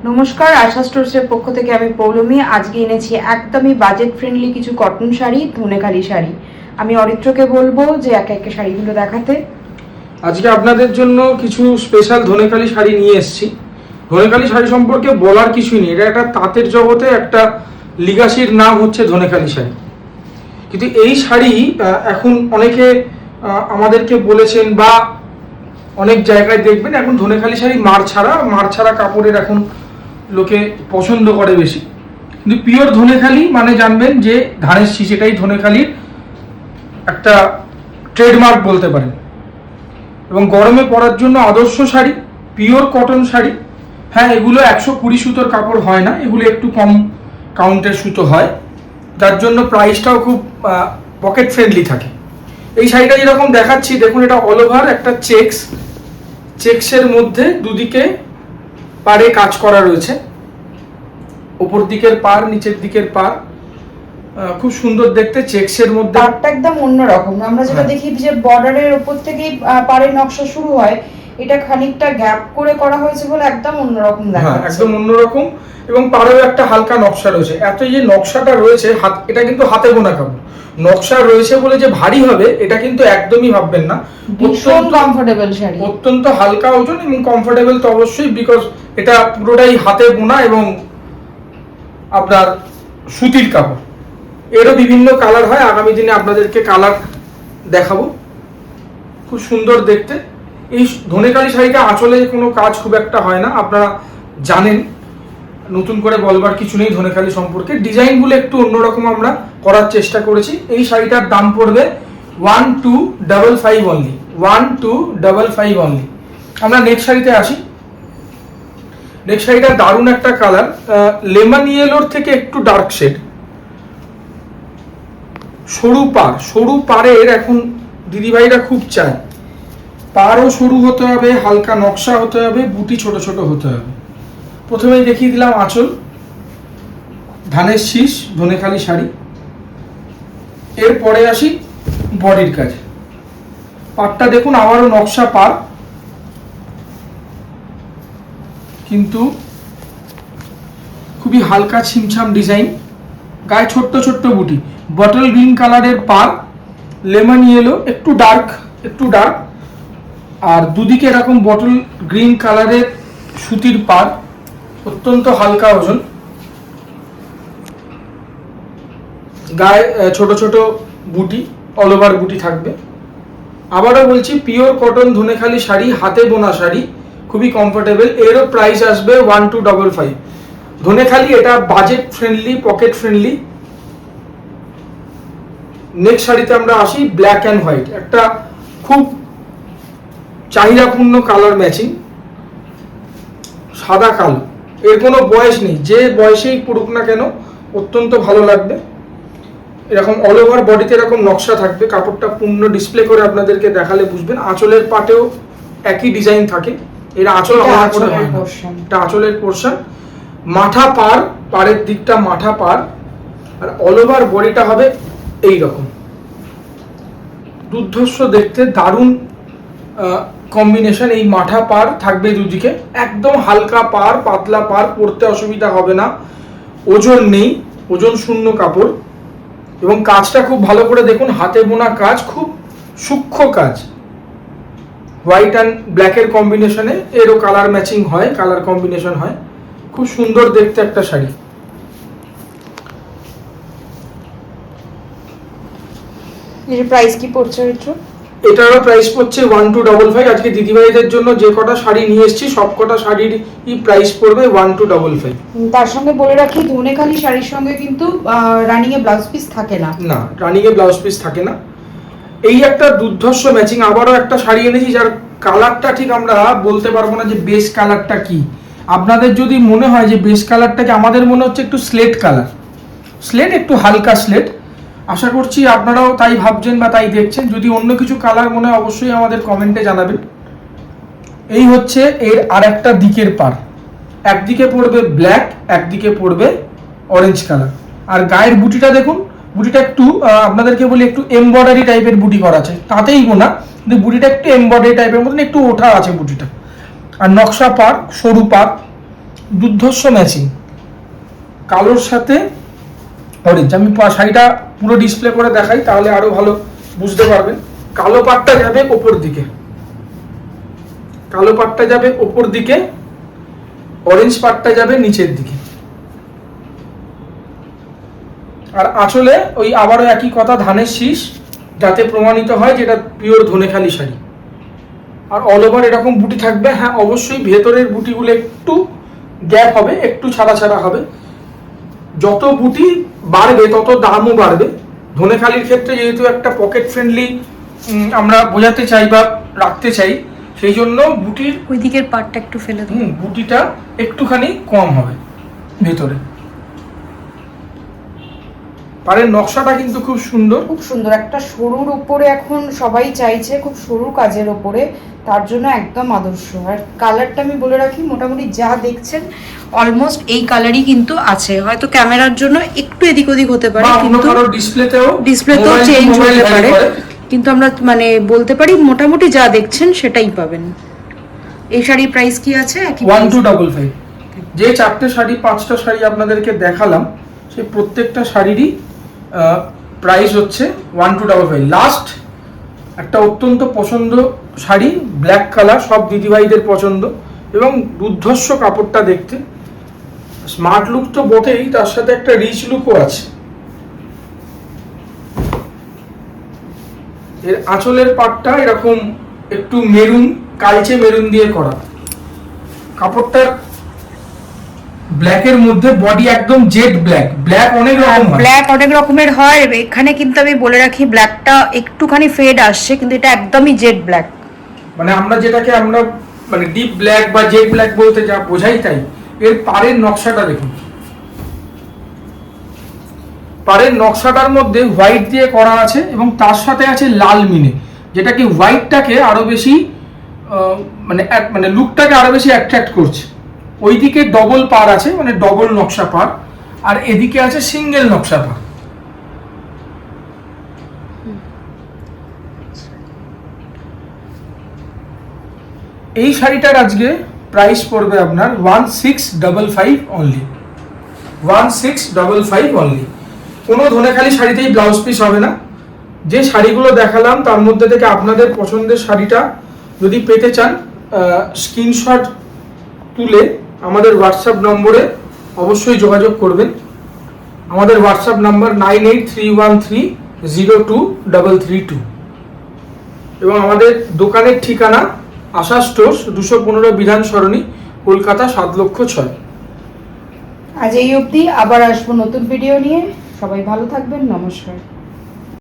নমস্কার, আশা স্টোরসের পক্ষ থেকে আমি পৌলমী। আজকে এনেছি একদমই বাজেট ফ্রেন্ডলি কিছু কটন শাড়ি, ধনেখালি শাড়ি। আমি অরিত্রকে বলবো যে একে একে শাড়িগুলো দেখাতে। আজকে আপনাদের জন্য কিছু স্পেশাল ধনেখালি শাড়ি নিয়ে এসেছি। ধনেখালি শাড়ি সম্পর্কে বলার কিছুই নেই, এটা একটা তাঁতের জগতে একটা লিগাসির নাম হচ্ছে ধনেখালি শাড়ি। কিন্তু এই শাড়ি এখন অনেকে আমাদেরকে বলেছেন বা অনেক জায়গায় দেখবেন এখন ধনেখালি শাড়ি মার ছাড়া কাপড়ের এখন লোকে পছন্দ করে বেশি। কিন্তু পিওর ধনেখালি মানে জানবেন যে ধানের শীষ, এটাই ধনেখালির একটা ট্রেডমার্ক বলতে পারেন। এবং গরমে পরার জন্য আদর্শ শাড়ি, পিওর কটন শাড়ি। হ্যাঁ, এগুলো 120 সুতোর কাপড় হয় না, এগুলো একটু কম কাউন্টের সুতো হয়, যার জন্য প্রাইসটাও খুব পকেট ফ্রেন্ডলি থাকে। এই শাড়িটা যেরকম দেখাচ্ছি দেখুন, এটা অল ওভার একটা চেক্সের মধ্যে দুদিকে পাড়ে কাজ করা রয়েছে, উপর দিকের পার নিচের দিকের পার, খুব সুন্দর দেখতে চেক্সের মধ্যে। পাড়টা একদম অন্যরকম। আমরা যেটা দেখি যে বর্ডারের উপর থেকেই পাড়ের নকশা শুরু হয়, এটা খানিকটা গ্যাপ করে করা হয়েছে বলে একদম অন্যরকম দেখাচ্ছে। একদম অন্যরকম। এবং পাড়েও একটা হালকা নকশা রয়েছে। এত যে নকশাটা রয়েছে, এটা কিন্তু হাতে বোনা কাপড়। নকশা রয়েছে বলে যে ভারী হবে এটা কিন্তু একদমই ভাববেন না। ভীষণ কমফোর্টেবল শাড়ি, অত্যন্ত হালকা ওজন এবং কমফোর্টেবল তো অবশ্যই, বিকজ এটা পুরোটাই হাতে বোনা এবং আপনার সুতির কাপড়। এরও বিভিন্ন কালার হয়, আগামী দিনে আপনাদেরকে কালার দেখাবো। খুব সুন্দর দেখতে। এই ধনেখালি শাড়িটা আঁচলে কোনো কাজ খুব একটা হয় না, আপনারা জানেন, নতুন করে বলবার কিছু নেই ধনেখালি সম্পর্কে। ডিজাইনগুলো একটু অন্যরকম আমরা করার চেষ্টা করেছি। এই শাড়িটার দাম পড়বে 1255 অনলি, 1255 অনলি। আমরা নেক্সট শাড়িতে আসি। নেক্সট শাড়িটা দারুণ একটা কালার, লেমন ইয়েলোর থেকে একটু ডার্ক শেড, সরু পাড়ের এখন দিদিভাইরা খুব চায়। পাড়ও সরু হতে হবে, হালকা নকশা হতে হবে, বুটি ছোট ছোট হতে হবে। প্রথমেই দেখিয়ে দিলাম আঁচল, ধানের শীষ ধনেখালি শাড়ি। এরপরে আসি বডির কাজে। পাড়টা দেখুন, আবারও নকশা পাড়, কিন্তু খুবই হালকা ছিমছাম ডিজাইন, গায়ে ছোট্ট ছোট্ট বুটি, বটল গ্রিন কালারের পাড়, লেমন ইয়েলো একটু ডার্ক, আর দুদিকে এরকম বটল গ্রিন কালারের সুতির পাড়, অত্যন্ত হালকা ওজন, গায়ে ছোট ছোট বুটি, অল ওভার বুটি থাকবে। আবারও বলছি, পিওর কটন ধনেখালি শাড়ি, হাতে বোনা শাড়ি, খুবই কমফোর্টেবল। এরও প্রাইস আসবে 1255। ধনেখালি এটা budget friendly, pocket friendly. Next শাড়িতে আমরা আসি, ব্ল্যাক অ্যান্ড হোয়াইট, একটা খুব চাহিদাপূর্ণ কালার ম্যাচিং, সাদা কালো। এর কোনো বয়স নেই, যে বয়সেই পড়ুক না কেন অত্যন্ত ভালো লাগবে। এরকম অল ওভার বডিতে এরকম নকশা থাকবে, কাপড়টা পূর্ণ ডিসপ্লে করে আপনাদেরকে দেখালে বুঝবেন। আঁচলের পাটেও একই ডিজাইন থাকে, এর আঁচল আলাদা করে হয় না, এটা আঁচলের পোর্শন। মাথা পাড়ের দিকটা মাথা পাড়, আর অল ওভার বডিটা হবে এই রকম। দুর্ধর্ষ দেখতে, দারুণ কম্বিনেশন। এই মাথা পাড় থাকবে দুদিকে, একদম হালকা পাড়, পাতলা পাড়, পরতে অসুবিধা হবে না, ওজন নেই, ওজন শূন্য কাপড়। এবং কাজটা খুব ভালো করে দেখুন, হাতে বোনা কাজ, খুব সূক্ষ্ম কাজ। হোয়াইট অ্যান্ড ব্ল্যাকের কম্বিনেশনে এরও কালার ম্যাচিং হয়, কালার কম্বিনেশন হয়, খুব সুন্দর দেখতে একটা শাড়ি। এর প্রাইস কি পড়ছে একটু? এটারও প্রাইস পড়ছে 1255। আজকে দিদিভাইদের জন্য যে কটা শাড়ি নিয়ে এসেছি সব কটা শাড়ির প্রাইস পড়বে 1255। তার সঙ্গে বলে রাখি, ধনেখালি শাড়ির সঙ্গে কিন্তু রানিং এ ব্লাউজ পিস থাকে না। না, রানিং এ ব্লাউজ পিস থাকে না। এই একটা দুর্ধর্ষ ম্যাচিং। আবারও একটা শাড়ি এনেছি যার কালারটা ঠিক আমরা বলতে পারবো না যে বেস কালারটা কি। আপনাদের যদি মনে হয় যে বেস কালারটা কি, আমাদের মনে হচ্ছে একটু স্লেট কালার, একটু হালকা স্লেট। আশা করছি আপনারাও তাই ভাবছেন বা তাই দেখছেন। যদি অন্য কিছু কালার মনে হয় অবশ্যই আমাদের কমেন্টে জানাবেন। এই হচ্ছে এর আর একটা দিকের পার, একদিকে পড়বে ব্ল্যাক, একদিকে পড়বে অরেঞ্জ কালার। আর গায়ের বুটিটা দেখুন, বুটিটা একটু আপনাদেরকে বলি একটু এমব্রয়ডারি টাইপের বুটি করা আছে, তাতেই গোনা, কিন্তু বুটিটা একটু এমব্রয়ডারি টাইপের মতন একটু ওঠা আছে বুটিটা। আর নকশা পার, সরু পার, দুর্ধর্ষ ম্যাচিং, কালোর সাথে অরেঞ্জ। আমি শাড়িটা পুরো ডিসপ্লে করে দেখাই, তাহলে আরো ভালো বুঝতে পারবেন। কালো পাটটা যাবে ওপর দিকে, কালো পাটটা যাবে ওপর দিকে, অরেঞ্জ পাটটা যাবে নিচের দিকে। আর আঁচলে ওই আবারও একই কথা, ধানের শীষ, যাতে প্রমাণিত হয় যেটা পিওর ধনেখালি শাড়ি। আর অল ওভার এরকম বুটি থাকবে। হ্যাঁ, অবশ্যই ভেতরের বুটিগুলো একটু গ্যাপ হবে, একটু ছাড়া ছাড়া হবে। যত বুটি বাড়বে তত দামও বাড়বে। ধনেখালির ক্ষেত্রে যেহেতু একটা পকেট ফ্রেন্ডলি আমরা বোঝাতে চাই বা রাখতে চাই, সেই জন্য বুটির ওই দিকের পাটটা একটু ফেলে দেবো। বুটিটা একটুখানি কম হবে ভেতরে। পাড়ের নকশাটা কিন্তু খুব সুন্দর, খুব সুন্দর। একটা সরুর উপরে এখন সবাই চাইছে, খুব সরু কাজের উপরে, তার জন্য একদম আদর্শ। আর কালারটা আমি বলে রাখি, মোটামুটি যা দেখছেন অলমোস্ট এই কালারই কিন্তু আছে। হয়তো ক্যামেরার জন্য একটু এদিক ওদিক হতে পারে, কিন্তু ডিসপ্লেতেও চেঞ্জ হতে পারে, কিন্তু আমরা মানে বলতে পারি মোটামুটি যা দেখছেন সেটাই পাবেন। এই শাড়ির প্রাইস কি আছে? 1255। যে চারটে শাড়ি, পাঁচটা শাড়ি আপনাদেরকে দেখালাম, সেই প্রত্যেকটা শাড়িরই প্রাইস হচ্ছে 1255। লাস্ট একটা অত্যন্ত পছন্দ শাড়ি, ব্ল্যাক কালার, সব দিদিভাইদের পছন্দ, এবং দুর্ধর্ষ কাপড়টা দেখতে। স্মার্ট লুক তো বটেই, তার সাথে একটা রিচ লুকও আছে। এর আঁচলের পাটটা এরকম একটু মেরুন, কালচে মেরুন দিয়ে করা। কাপড়টার ব্ল্যাকের মধ্যে বডি একদম জেড ব্ল্যাক। ব্ল্যাক অনেক রকম হয়, ব্ল্যাক অনেক রকমের হয়। এখানে কিন্তু আমি বলে রাখি, ব্ল্যাকটা একটুখানি ফেড আসছে, কিন্তু এটা একদমই জেড ব্ল্যাক। মানে আমরা যেটাকে আমরা মানে ডিপ ব্ল্যাক বা জেড ব্ল্যাক বলতে যা বোঝাই তাই। এর পাড়ের নকশাটা দেখুন, পাড়ের নকশাটার মধ্যে হোয়াইট দিয়ে করা আছে এবং তার সাথে আছে লাল মিনে, যেটা কি হোয়াইটটাকে আরো বেশি মানে লুকটাকে আরো বেশি অ্যাট্রাক্ট করছে। ওইদিকে ডবল পার আছে, মানে ডবল নকশা পার, আর এদিকে আছে সিঙ্গেল নকশা পার। এই শাড়িটার আজকে প্রাইস পড়বে আপনার 1655 অনলি। 1655 অনলি। কোনো ধনেখালি শাড়িতেই ব্লাউজ পিস হবে না। যে শাড়িগুলো দেখালাম তার মধ্যে থেকে আপনাদের পছন্দের শাড়িটা যদি পেতে চান, স্ক্রিনশট তুলে আমাদের হোয়াটসঅ্যাপ নম্বরে অবশ্যই যোগাযোগ করবেন। আমাদের হোয়াটসঅ্যাপ নাম্বার 9831302332 এবং আমাদের দোকানের ঠিকানা আশা স্টোর্স, 215 বিধান সরণি, কলকাতা 7,06,000। আজ এই অবধি, আবার আসবো নতুন ভিডিও নিয়ে। সবাই ভালো থাকবেন, নমস্কার।